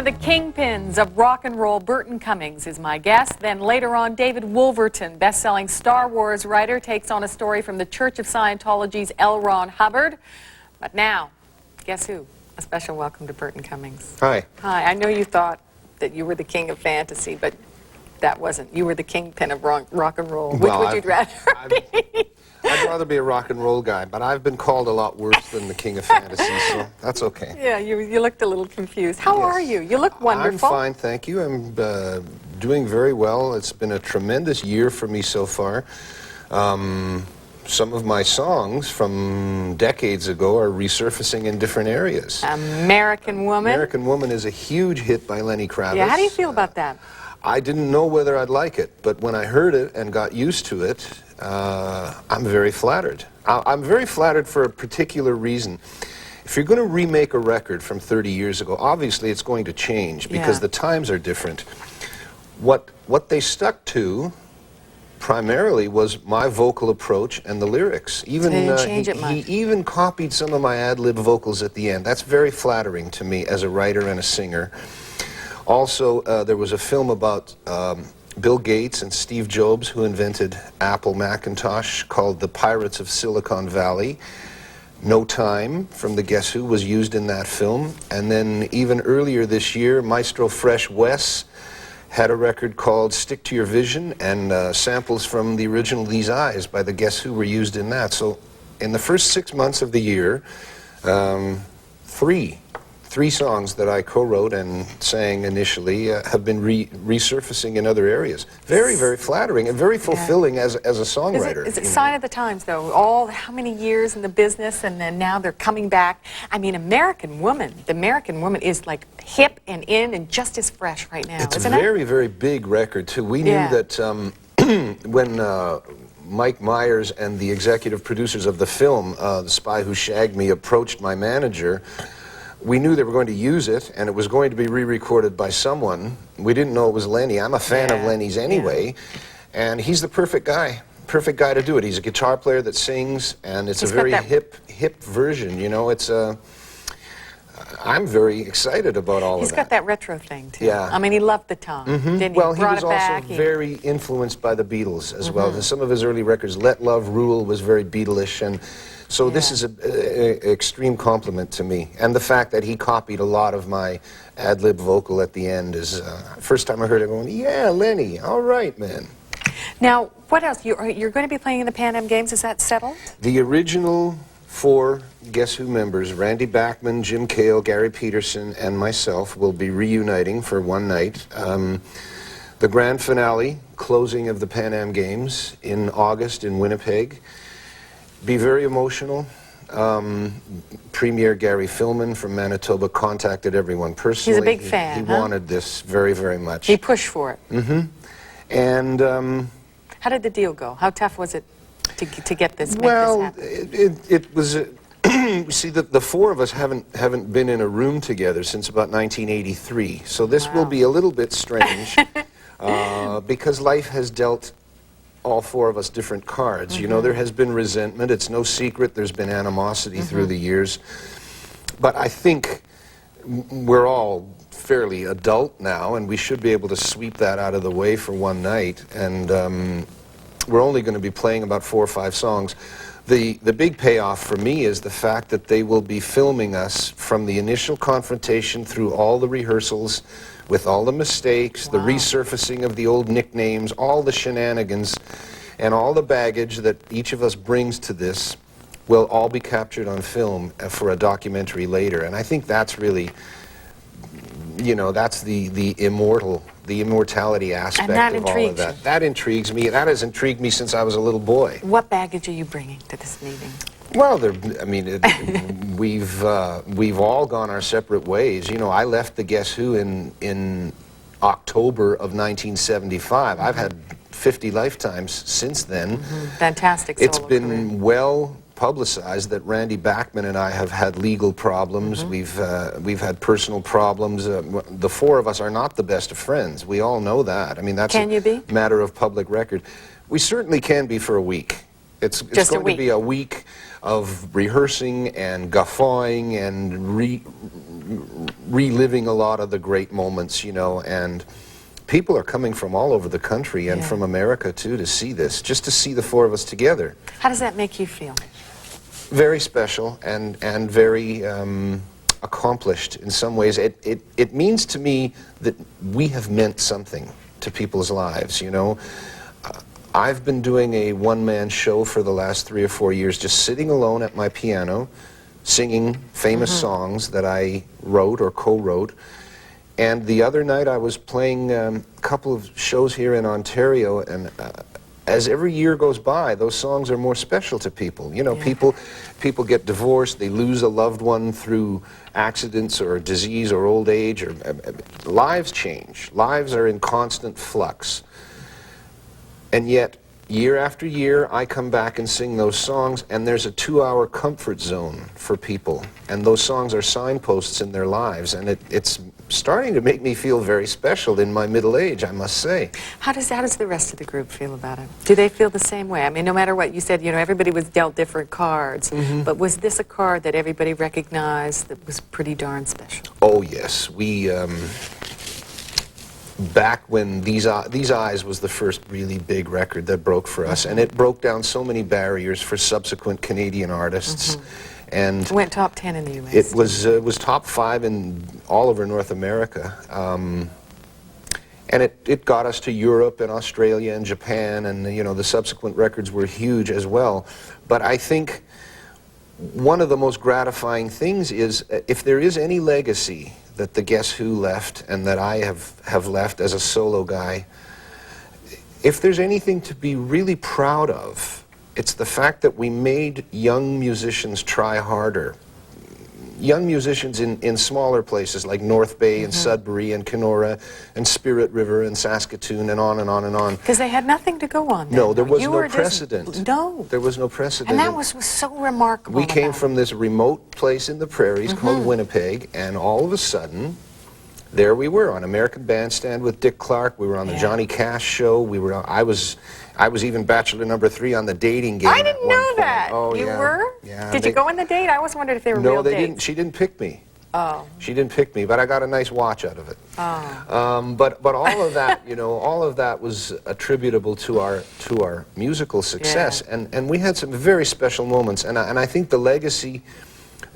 of the kingpins of rock and roll, Burton Cummings, is my guest. Then later on, David Wolverton, best-selling Star Wars writer, takes on a story from the Church of Scientology's L. Ron Hubbard. But now, guess who? A special welcome to Burton Cummings. Hi. Hi. I know you thought that you were the king of fantasy, but that wasn't. You were the kingpin of rock and roll. Which would you rather be? I'd rather be a rock and roll guy, but I've been called a lot worse than the king of fantasy, so that's okay. Yeah, you looked a little confused. How are you? You look wonderful. I'm fine, thank you. I'm doing very well. It's been a tremendous year for me so far. Some of my songs from decades ago are resurfacing in different areas. American Woman? American Woman is a huge hit by Lenny Kravitz. Yeah, how do you feel about that? I didn't know whether I'd like it, but when I heard it and got used to it, I'm very flattered. I'm very flattered for a particular reason. If you're going to remake a record from 30 years ago, obviously it's going to change because the times are different. What they stuck to primarily was my vocal approach and the lyrics. Even they didn't change it much. He even copied some of my ad-lib vocals at the end. That's very flattering to me as a writer and a singer. Also, there was a film about Bill Gates and Steve Jobs, who invented Apple Macintosh, called The Pirates of Silicon Valley. No Time from the Guess Who was used in that film. And then even earlier this year, Maestro Fresh Wes had a record called Stick to Your Vision, and samples from the original These Eyes by the Guess Who were used in that. So in the first 6 months of the year, three songs that I co-wrote and sang initially have been resurfacing in other areas. Very, very flattering and very fulfilling as a songwriter. Is it sign of the times, though? How many years in the business, and then now they're coming back? I mean, American Woman, the American Woman is like hip and in and just as fresh right now, it's isn't it? It's a very, very big record, too. We knew that when Mike Myers and the executive producers of the film, The Spy Who Shagged Me, approached my manager, we knew they were going to use it, and it was going to be re-recorded by someone. We didn't know it was Lenny. I'm a fan of Lenny's anyway, and he's the perfect guy to do it. He's a guitar player that sings, and it's a very hip version. You know, it's I'm very excited about all of that. He's got that retro thing, too. Yeah. I mean, he loved the tongue, didn't he? Well, he was also very influenced by the Beatles as well. Some of his early records, Let Love Rule, was very Beatlish, and so this is an extreme compliment to me. And the fact that he copied a lot of my ad-lib vocal at the end is, first time I heard it going, yeah, Lenny, all right, man. Now, what else? You're going to be playing in the Pan Am Games, is that settled? The original 4 Guess Who members, Randy Bachman, Jim Cale, Gary Peterson, and myself, will be reuniting for one night. The grand finale, closing of the Pan Am Games in August in Winnipeg. Be very emotional. Premier Gary Filman from Manitoba contacted everyone personally. He's a big fan, He wanted this very, very much. He pushed for it. And how did the deal go? How tough was it to get this? Well, it was. See, the 4 of us haven't been in a room together since about 1983. So this will be a little bit strange because life has dealt all 4 of us different cards. You know, there has been resentment. It's no secret there's been animosity through the years. But I think we're all fairly adult now, and we should be able to sweep that out of the way for one night. And we're only going to be playing about 4 or 5 songs. The big payoff for me is the fact that they will be filming us from the initial confrontation through all the rehearsals, with all the mistakes, the resurfacing of the old nicknames, all the shenanigans, and all the baggage that each of us brings to this will all be captured on film for a documentary later. And I think that's really, you know, that's the immortality aspect of all of that. That intrigues me. That has intrigued me since I was a little boy. What baggage are you bringing to this meeting? Well, I mean, we've all gone our separate ways. You know, I left the Guess Who in October of 1975. I've had 50 lifetimes since then. Fantastic solo It's been well publicized that Randy Bachman and I have had legal problems. We've had personal problems. The 4 of us are not the best of friends. We all know that. I mean, that's a matter of public record. We certainly can be for a week. It's Just a going to be week. a week of rehearsing and guffawing and reliving a lot of the great moments, you know, and people are coming from all over the country and from America, too, to see this, just to see the four of us together. How does that make you feel? Very special and very accomplished in some ways. It means to me that we have meant something to people's lives, you know. I've been doing a one-man show for the last 3 or 4 years, just sitting alone at my piano, singing famous songs that I wrote or co-wrote. And the other night I was playing a couple of shows here in Ontario, and as every year goes by, those songs are more special to people. You know, people get divorced, they lose a loved one through accidents or disease or old age, or lives change. Lives are in constant flux. And yet, year after year, I come back and sing those songs, and there's a 2-hour comfort zone for people. And those songs are signposts in their lives, and it's starting to make me feel very special in my middle age, I must say. How does the rest of the group feel about it? Do they feel the same way? I mean, no matter what you said, you know, everybody was dealt different cards, but was this a card that everybody recognized that was pretty darn special? Oh, yes. We, back when These Eyes was the first really big record that broke for us, and it broke down so many barriers for subsequent Canadian artists. And It went top 10 in the U.S. it was top 5 in all over North America. And it got us to Europe and Australia and Japan, and you know, the subsequent records were huge as well. But I think one of the most gratifying things is, if there is any legacy that the Guess Who left and that I have left as a solo guy, if there's anything to be really proud of, it's the fact that we made young musicians try harder. Young musicians in smaller places like North Bay and Sudbury and Kenora and Spirit River and Saskatoon and on and on and on. Because they had nothing to go on. No, there was You no were just- precedent. No. There was no precedent. And that was so remarkable. We came about from this remote place in the prairies called Winnipeg, and all of a sudden, there we were on American Bandstand with Dick Clark. We were on the Johnny Cash show. We were. I was even Bachelor number 3 on the Dating Game. I didn't know that. Oh, You yeah. were? Yeah. Did you go on the date? I always wondered if they were No, real they dates. didn't. She didn't pick me. Oh. She didn't pick me, but I got a nice watch out of it. Oh. But all of that, you know, all of that was attributable to our musical success, and we had some very special moments, and I think the legacy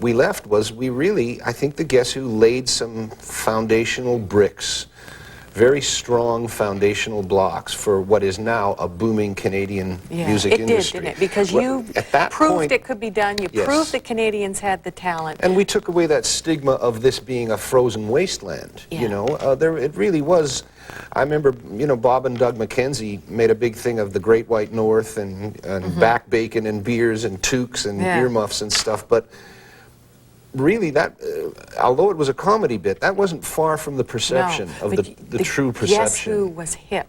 we left was I think the Guess Who laid some foundational bricks, very strong foundational blocks for what is now a booming Canadian music industry. It did, didn't it? Because you at that proved point, it could be done. You proved that Canadians had the talent. and we took away that stigma of this being a frozen wasteland. You know, it really was. I remember, you know, Bob and Doug McKenzie made a big thing of the Great White North and back bacon and beers and toques and earmuffs and stuff, but really, that, although it was a comedy bit, that wasn't far from the perception of the true perception. Guess Who was hip.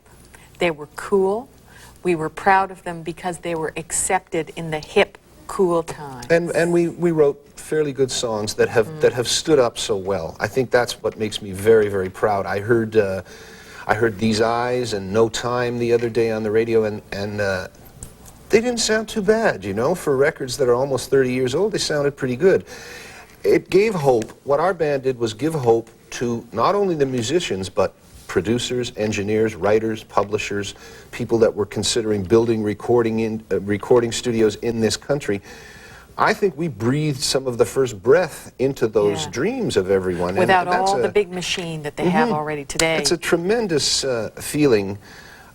They were cool. We were proud of them because they were accepted in the hip, cool time. And we wrote fairly good songs that have stood up so well. I think that's what makes me very, very proud. I heard These Eyes and No Time the other day on the radio, and they didn't sound too bad, you know. For records that are almost 30 years old, they sounded pretty good. It gave hope. What our band did was give hope to not only the musicians, but producers, engineers, writers, publishers, people that were considering building recording studios in this country. I think we breathed some of the first breath into those dreams of everyone. Without all the big machine that they have already today. It's a tremendous feeling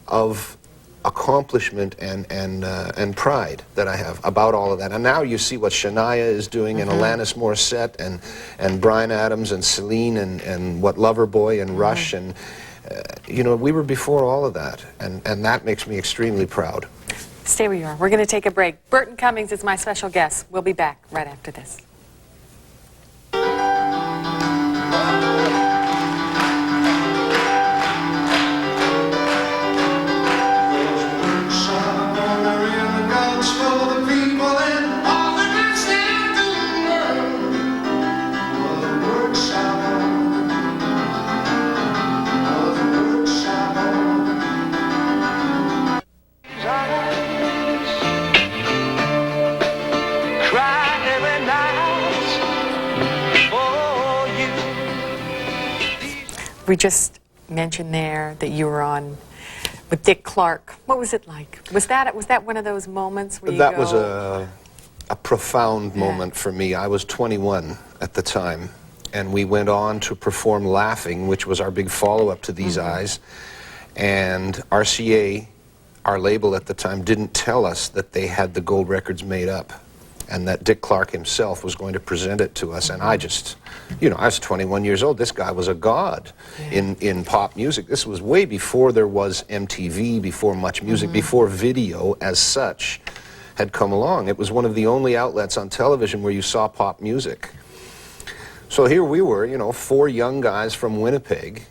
of accomplishment and pride that I have about all of that. And now you see what Shania is doing, and Alanis Morissette, and Bryan Adams, and Celine, and what Loverboy, and Rush, and you know, we were before all of that, and that makes me extremely proud. Stay where you are. We're going to take a break. Burton Cummings is my special guest. We'll be back right after this. We just mentioned there that you were on with Dick Clark. What was it like? Was that one of those moments where you That go, was a profound moment for me. I was 21 at the time, and we went on to perform Laughing, which was our big follow-up to These Eyes. And RCA, our label at the time, didn't tell us that they had the gold records made up, and that Dick Clark himself was going to present it to us. And I just, you know, I was 21 years old. This guy was a god in pop music. This was way before there was MTV, before much music, before video as such had come along. It was one of the only outlets on television where you saw pop music. So here we were, you know, 4 young guys from Winnipeg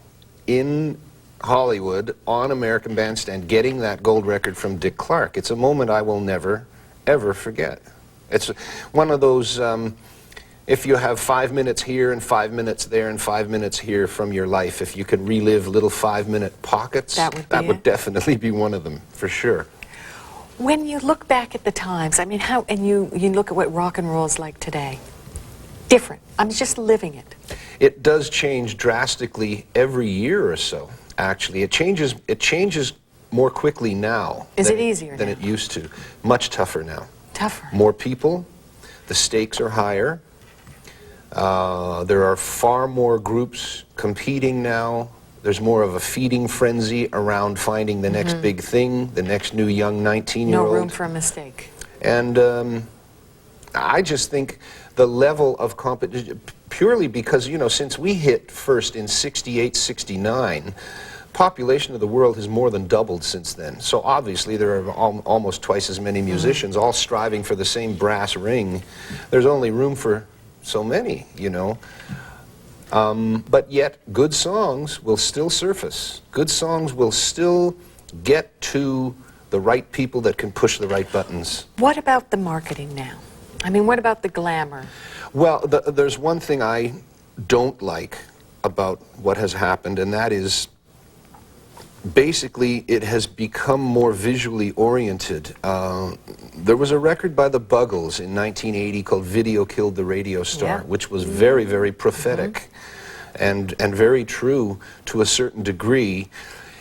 in Hollywood on American Bandstand getting that gold record from Dick Clark. It's a moment I will never, ever forget. It's one of those, if you have 5 minutes here and 5 minutes there and 5 minutes here from your life, if you could relive little 5-minute pockets, that would definitely be one of them, for sure. when you look back at the times, I mean, and you look at what rock and roll is like today, different. I'm just living it. It does change drastically every year or so, actually. It changes more quickly now. Is it easier than now? it used to. Much tougher now. Tougher. More people, the stakes are higher. There are far more groups competing now. There's more of a feeding frenzy around finding the next big thing, the next new young 19-year-old. No room for a mistake. And I just think the level of competition, purely because, you know, since we hit first in 68, 69, population of the world has more than doubled since then. So obviously there are almost twice as many musicians, all striving for the same brass ring. There's only room for so many, you know. But yet, good songs will still surface. Good songs will still get to the right people that can push the right buttons. What about the marketing now? I mean, what about the glamour? Well, there's one thing I don't like about what has happened, and that is basically it has become more visually oriented. There was a record by the Buggles in 1980 called Video Killed the Radio Star, which was very, very prophetic and very true to a certain degree.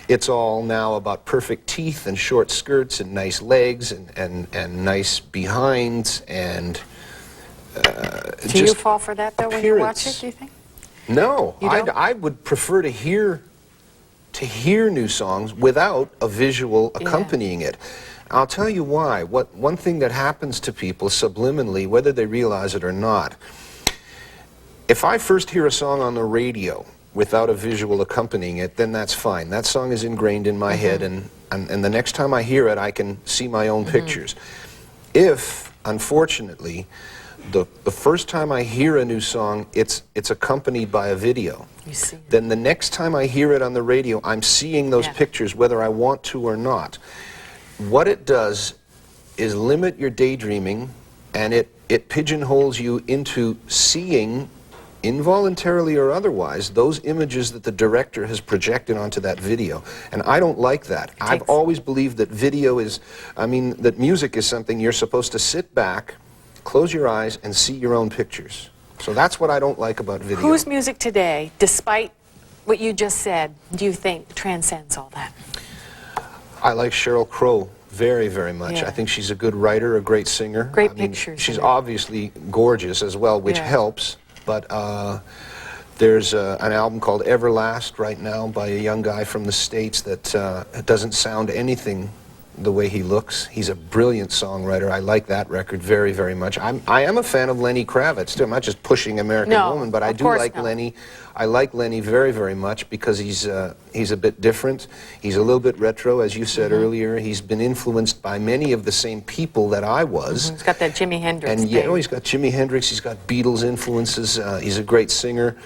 It's all now about perfect teeth and short skirts and nice legs and nice behinds and Do you fall for that, though, when you watch it, do you think? No. You don't? I would prefer to hear new songs without a visual accompanying it. I'll tell you why. One thing that happens to people subliminally, whether they realize it or not, if I first hear a song on the radio without a visual accompanying it, then that's fine. That song is ingrained in my head, and the next time I hear it, I can see my own pictures. If, unfortunately, the first time I hear a new song, it's accompanied by a video, then the next time I hear it on the radio, I'm seeing those pictures whether I want to or not. What it does is limit your daydreaming, and it pigeonholes you into seeing, involuntarily or otherwise, those images that the director has projected onto that video. And I don't like that. I've always believed that video is, that music is something you're supposed to sit back, close your eyes, and see your own pictures. So that's what I don't like about video. Whose music today, despite what you just said, do you think transcends all that? I like Sheryl Crow very, very much. I think she's a good writer, a great singer. Great pictures. She's obviously gorgeous as well, which helps. But there's an album called Everlast right now by a young guy from the States that doesn't sound anything the way he looks. He's a brilliant songwriter. I like that record very, very much. I am a fan of Lenny Kravitz, too. I'm not just pushing American Woman, but I do like Lenny. I like Lenny very, very much because he's a bit different. He's a little bit retro, as you said earlier. He's been influenced by many of the same people that I was. He's got that Jimi Hendrix thing. And he's got Jimi Hendrix. He's got Beatles influences. He's a great singer.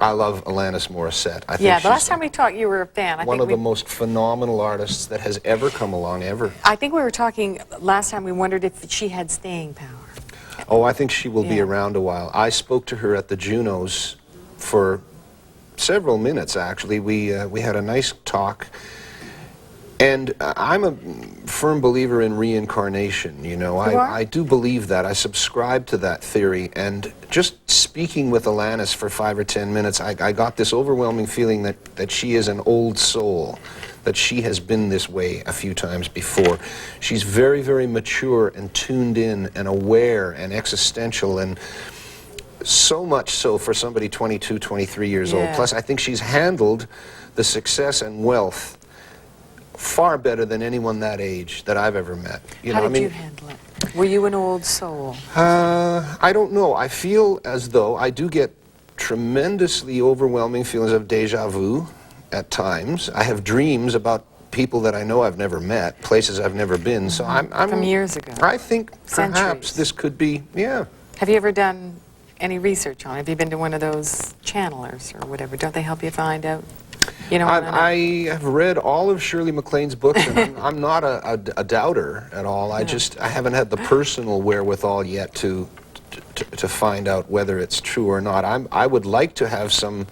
I love Alanis Morissette. I think the last time we talked, you were a fan. One of the most phenomenal artists that has ever come along, ever. I think we were talking last time, we wondered if she had staying power. Oh, I think she will be around a while. I spoke to her at the Junos for several minutes, actually. We had a nice talk. And firm believer in reincarnation, you know. I do believe that. I subscribe to that theory, and just speaking with Alanis for 5 or 10 minutes, I got this overwhelming feeling that she is an old soul, that she has been this way a few times before. She's very, very mature and tuned in and aware and existential, and so much so for somebody 22, 23 years old. Plus, I think she's handled the success and wealth far better than anyone that age that I've ever met. You How know, did you handle it? Were you an old soul? I don't know. I feel as though I do get tremendously overwhelming feelings of déjà vu at times. I have dreams about people that I know I've never met, places I've never been. So I'm from years ago. I think perhaps Centuries. this could be, yeah. Have you ever done any research on it? Have you been to one of those channelers or whatever? Don't they help you find out? You know, I have read all of Shirley MacLaine's books, and I'm not a doubter at all. I haven't had the personal wherewithal yet to find out whether it's true or not. I would like to have some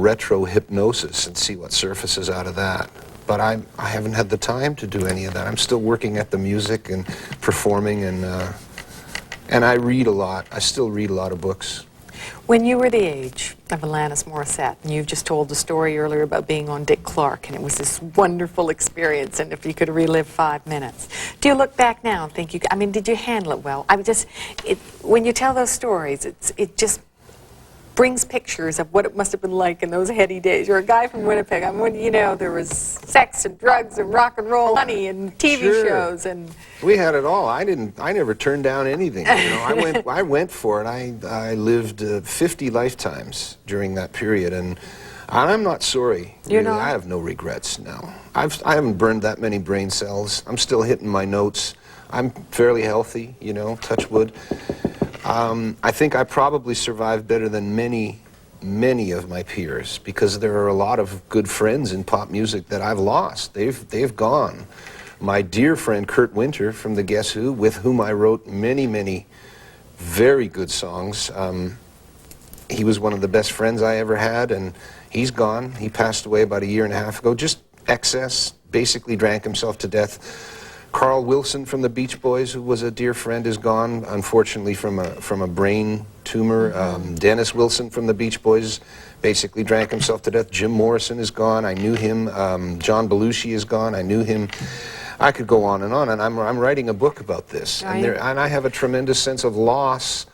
retro hypnosis and see what surfaces out of that. But I haven't had the time to do any of that. I'm still working at the music and performing, and I read a lot. I still read a lot of books. When you were the age of Alanis Morissette, and you just told the story earlier about being on Dick Clark, and it was this wonderful experience, and if you could relive 5 minutes, do you look back now and think you, I mean, did you handle it well? I would just, when you tell those stories, it just brings pictures of what it must have been like in those heady days. You're a guy from Winnipeg. I mean, you know, there was sex and drugs and rock and roll, money and TV shows, and we had it all. I never turned down anything. You know, I went for it. I lived 50 lifetimes during that period, and I'm not sorry. You're really. not? I have no regrets now. I haven't burned that many brain cells. I'm still hitting my notes. I'm fairly healthy, you know, touch wood. I think I probably survived better than many of my peers, because there are a lot of good friends in pop music that I've lost. They've gone. My dear friend Kurt Winter from the Guess Who, with whom I wrote many very good songs, he was one of the best friends I ever had, and he's gone. He passed away about 1.5 years ago. Just excess, basically drank himself to death. Carl Wilson from the Beach Boys, who was a dear friend, is gone, unfortunately, from a brain tumor. Dennis Wilson from the Beach Boys basically drank himself to death. Jim Morrison is gone. I knew him. John Belushi is gone. I knew him. I could go on, and I'm writing a book about this. And I have a tremendous sense of loss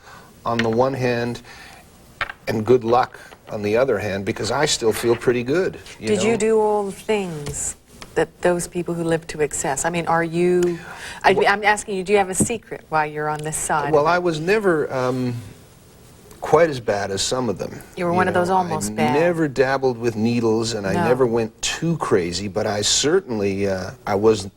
on the one hand and good luck on the other hand, because I still feel pretty good. Did you do all the things that those people who live to excess? I mean, are you, I'm asking you, do you have a secret while you're on this side? Well, I was never quite as bad as some of them. You were one of those almost bad. I never dabbled with needles, and I never went too crazy, but I certainly, I was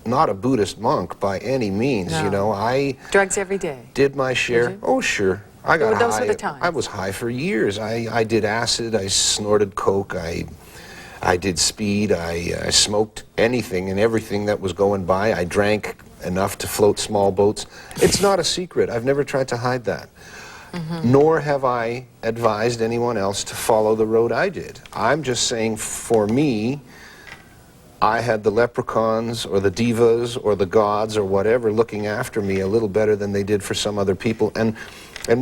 not a Buddhist monk by any means, you know. I drugs every day? Did my share. Oh, sure. I got high. Those were the times. I was high for years. I did acid, I snorted coke, I did speed, I smoked anything and everything that was going by. I drank enough to float small boats. It's not a secret. I've never tried to hide that. Nor have I advised anyone else to follow the road I did. I'm just saying, for me, I had the leprechauns or the divas or the gods or whatever looking after me a little better than they did for some other people. And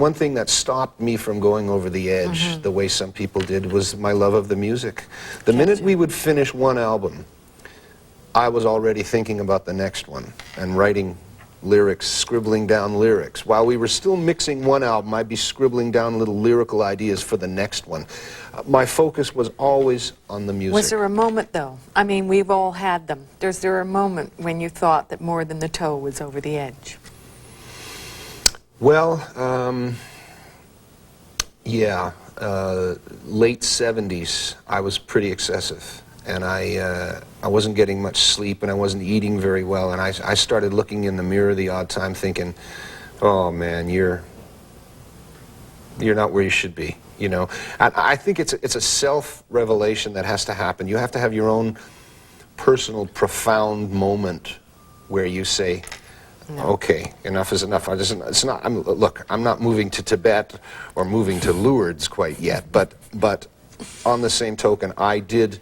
one thing that stopped me from going over the edge the way some people did was my love of the music. The minute we would finish one album, I was already thinking about the next one and writing lyrics, scribbling down lyrics. While we were still mixing one album, I'd be scribbling down little lyrical ideas for the next one. My focus was always on the music. Was there a moment, though? I mean, we've all had them. Was there a moment when you thought that More Than the Toe was over the edge? Well, yeah, late 70s, I was pretty excessive, and I wasn't getting much sleep, and I wasn't eating very well, and I started looking in the mirror the odd time thinking, oh man, you're not where you should be, you know. I think it's a self-revelation that has to happen. You have to have your own personal, profound moment where you say, okay, enough is enough. Look, I'm not moving to Tibet or moving to Lourdes quite yet, but on the same token, I did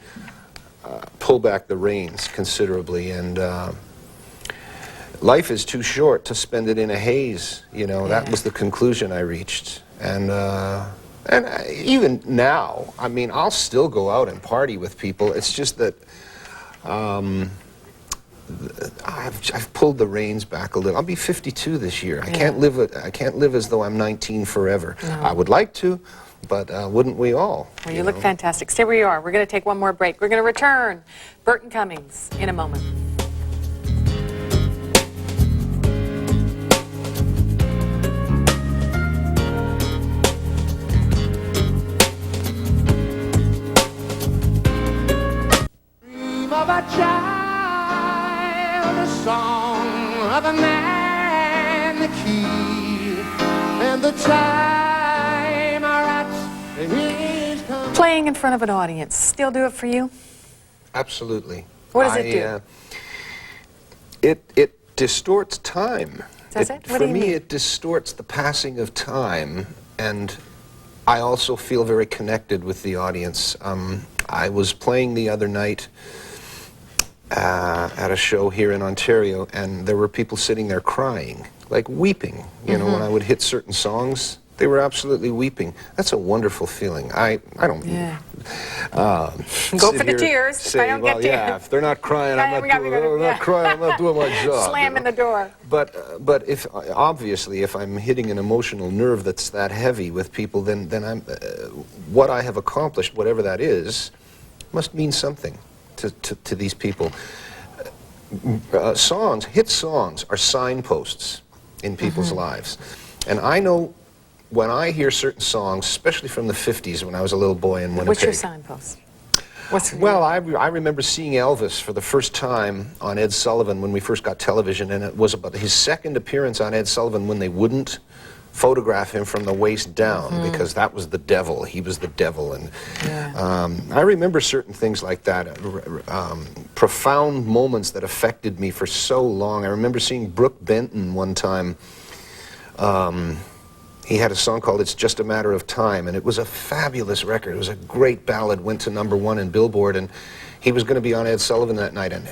pull back the reins considerably, and life is too short to spend it in a haze. You know, that was the conclusion I reached, and even now, I mean, I'll still go out and party with people. It's just that I've pulled the reins back a little. I'll be 52 this year. I can't live as though I'm 19 forever. No. I would like to, but wouldn't we all? Well, you look fantastic. Stay where you are. We're going to take one more break. We're going to return. Burton Cummings in a moment. Dream of a child, a song of a man, the key, and the time our rats is come. Playing in front of an audience, still do it for you? Absolutely. What does it do? It distorts time. Does it? What For do you me, mean? it distorts the passing of time, and I also feel very connected with the audience. I was playing the other night at a show here in Ontario, and there were people sitting there crying, like weeping. You know, when I would hit certain songs, they were absolutely weeping. That's a wonderful feeling. I don't Go for the tears. Say, I don't well, get tears. yeah, if they're not crying, I'm not doing my job. Slam in the door. But if obviously if I'm hitting an emotional nerve that's that heavy with people, then I'm what I have accomplished, whatever that is, must mean something to these people. Hit songs are signposts in people's lives, and I know when I hear certain songs, especially from the 50s when I was a little boy in Winnipeg. What's your signpost? Well, I remember seeing Elvis for the first time on Ed Sullivan when we first got television, and it was about his second appearance on Ed Sullivan when they wouldn't photograph him from the waist down because that was the devil. He was the devil. And I remember certain things like that, profound moments that affected me for so long. I remember seeing Brooke Benton one time. He had a song called It's Just a Matter of Time, and it was a fabulous record. It was a great ballad, went to #1 in Billboard, and he was going to be on Ed Sullivan that night, and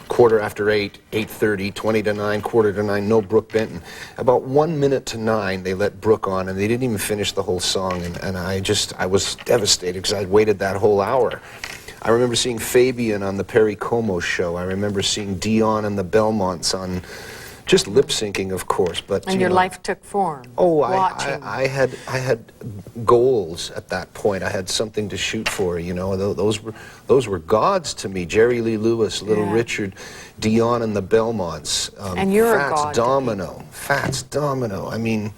8:15, 8:30, 20 to 9, 8:45, no Brooke Benton. About 1 minute to 9, they let Brooke on, and they didn't even finish the whole song, and I was devastated because I'd waited that whole hour. I remember seeing Fabian on the Perry Como show. I remember seeing Dion and the Belmonts on just lip-syncing, of course, but And your life took form. Oh, watching. I had goals at that point. I had something to shoot for. You know, those were gods to me. Jerry Lee Lewis, Little Richard, Dion and the Belmonts. And you're a Fats god. Fats Domino. I mean,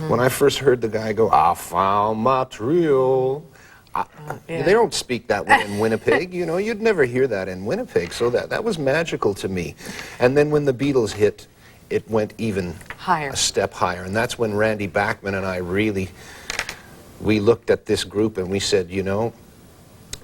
when I first heard the guy go, "I found my trio." They don't speak that way in Winnipeg. You know, you'd never hear that in Winnipeg. So that was magical to me. And then when the Beatles hit, it went even higher, a step higher. And that's when Randy Bachman and I we looked at this group and we said, you know,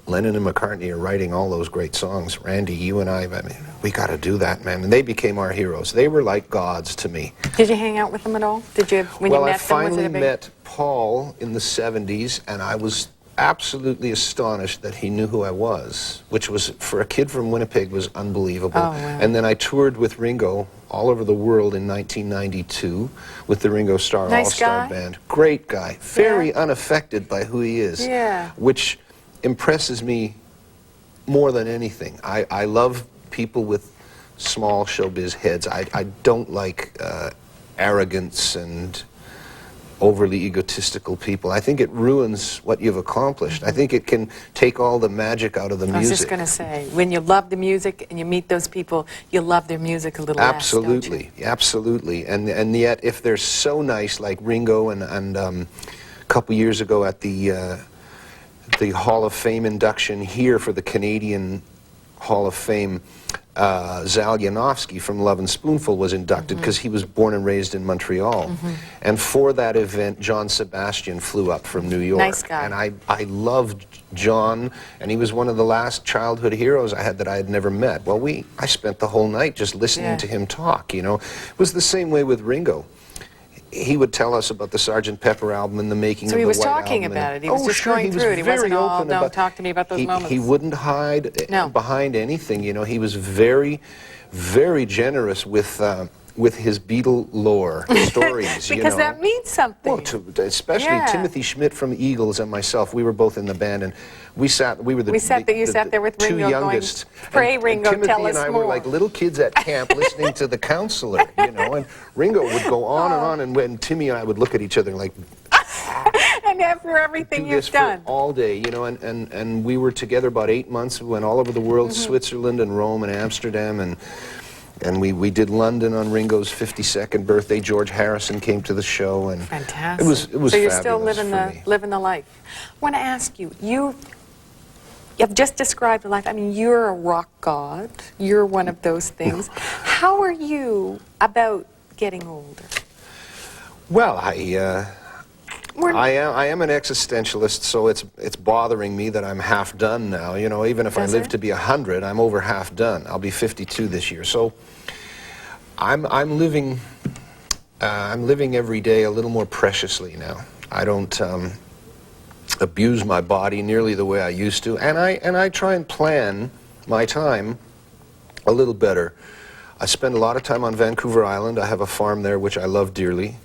Lennon and McCartney are writing all those great songs. Randy, you and I mean, we got to do that, man. And they became our heroes. They were like gods to me. Did you hang out with them at all? Did you, when you met them? Well, I finally met Paul in the 70s, and I was absolutely astonished that he knew who I was, which was, for a kid from Winnipeg, was unbelievable. Oh, wow. And then I toured with Ringo all over the world in 1992 with the Ringo Starr All-Star Band. Great guy, very unaffected by who he is, which impresses me more than anything. I love people with small showbiz heads. I don't like arrogance and overly egotistical people. I think it ruins what you've accomplished. I think it can take all the magic out of the music. I was just going to say, when you love the music and you meet those people, you love their music a little less, don't you? Absolutely. And yet, if they're so nice, like Ringo, and a couple years ago at the Hall of Fame induction here for the Canadian Hall of Fame, Zal Yanofsky from Love and Spoonful was inducted because he was born and raised in Montreal. And for that event, John Sebastian flew up from New York. Nice guy. And I loved John, and he was one of the last childhood heroes I had that I had never met. Well, I spent the whole night just listening to him talk, you know. It was the same way with Ringo. he would tell us about the Sgt. Pepper album and the making of So the he was White talking Album. about it. He was just sure, going through it. He wasn't very all, open don't about, talk to me about those moments. He wouldn't hide No. behind anything. You know, he was very, very generous with his Beatle lore stories. Because you know. that means something. Well, especially Yeah. Timothy Schmidt from Eagles and myself, we were both in the band, and we sat there with Ringo going, youngest. "Pray, Ringo, and Timothy tell us and I more." were like little kids at camp listening to the counselor, you know, and Ringo would go on and on, and when Timmy and I would look at each other like, And after everything do you've this done. for all day, you know, and we were together about 8 months. We went all over the world, Switzerland and Rome and Amsterdam, and we did London on Ringo's 52nd birthday. George Harrison came to the show, and Fantastic. it was so you're fabulous still living the life. I want to ask you, you've just described the life. I mean, you're a rock god. You're one of those things. How are you about getting older? Well, I am an existentialist, so it's bothering me that I'm half done now. You know, even if I live to be 100, I'm over half done. I'll be 52 this year, so I'm living every day a little more preciously now. I don't abuse my body nearly the way I used to, and I try and plan my time a little better. I spend a lot of time on Vancouver Island. I have a farm there which I love dearly.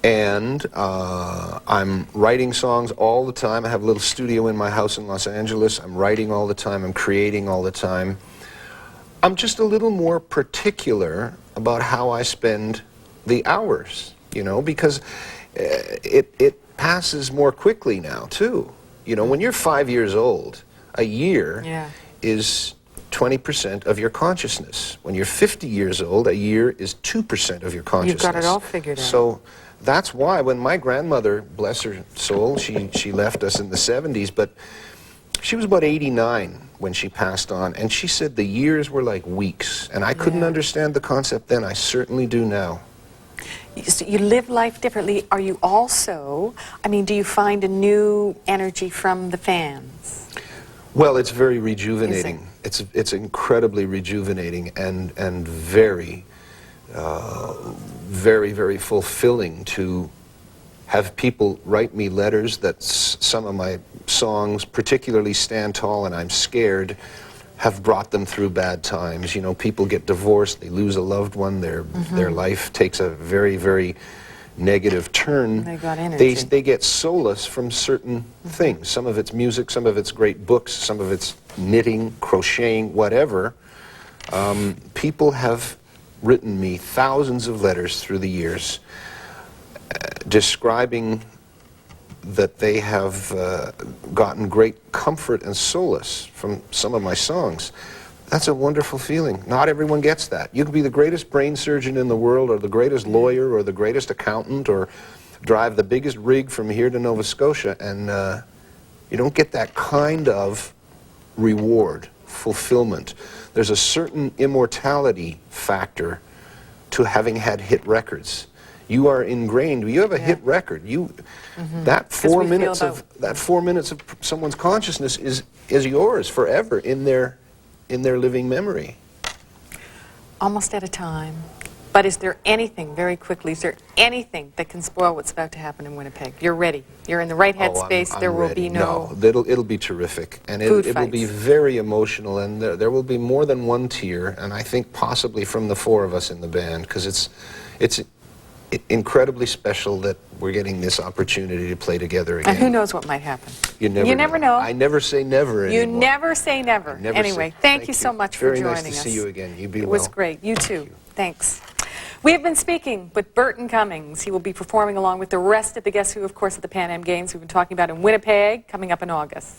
And I'm writing songs all the time. I have a little studio in my house in Los Angeles. I'm writing all the time. I'm creating all the time. I'm just a little more particular about how I spend the hours, you know, because it passes more quickly now, too. You know, when you're 5 years old, a year is 20% of your consciousness. When you're 50 years old, a year is 2% of your consciousness. You've got it all figured out. So that's why when my grandmother, bless her soul, she left us in the 70s, but she was about 89 when she passed on, and she said the years were like weeks, and I couldn't understand the concept then. I certainly do now. So you live life differently. Are you also, I mean, do you find a new energy from the fans? Well, it's very rejuvenating. It's incredibly rejuvenating and very, very fulfilling to have people write me letters that some of my songs, particularly Stand Tall and I'm Scared, have brought them through bad times. You know, people get divorced, they lose a loved one, their life takes a very, very negative turn. They got energy. They get solace from certain things. Some of it's music, some of it's great books, some of it's knitting, crocheting, whatever. People have written me thousands of letters through the years describing that they have gotten great comfort and solace from some of my songs. That's a wonderful feeling. Not everyone gets that. You can be the greatest brain surgeon in the world, or the greatest lawyer, or the greatest accountant, or drive the biggest rig from here to Nova Scotia, and you don't get that kind of reward, fulfillment. There's a certain immortality factor to having had hit records. You are ingrained. You have a hit record. That 4 minutes of someone's consciousness is yours forever in their living memory. Almost out of time. But is there anything, very quickly, is there anything that can spoil what's about to happen in Winnipeg? You're ready. You're in the right headspace. I'm there will ready. be no it'll be terrific, and it will be very emotional, and there will be more than one tear, and I think possibly from the four of us in the band, because it's incredibly special that we're getting this opportunity to play together again. And who knows what might happen? You never know. I never say never anymore. You never say never. Anyway, thank you so much for joining us. Very nice to see you again. You be well. It was great. You too. Thanks. We have been speaking with Burton Cummings. He will be performing along with the rest of the Guess Who, of course, at the Pan Am Games we've been talking about in Winnipeg, coming up in August.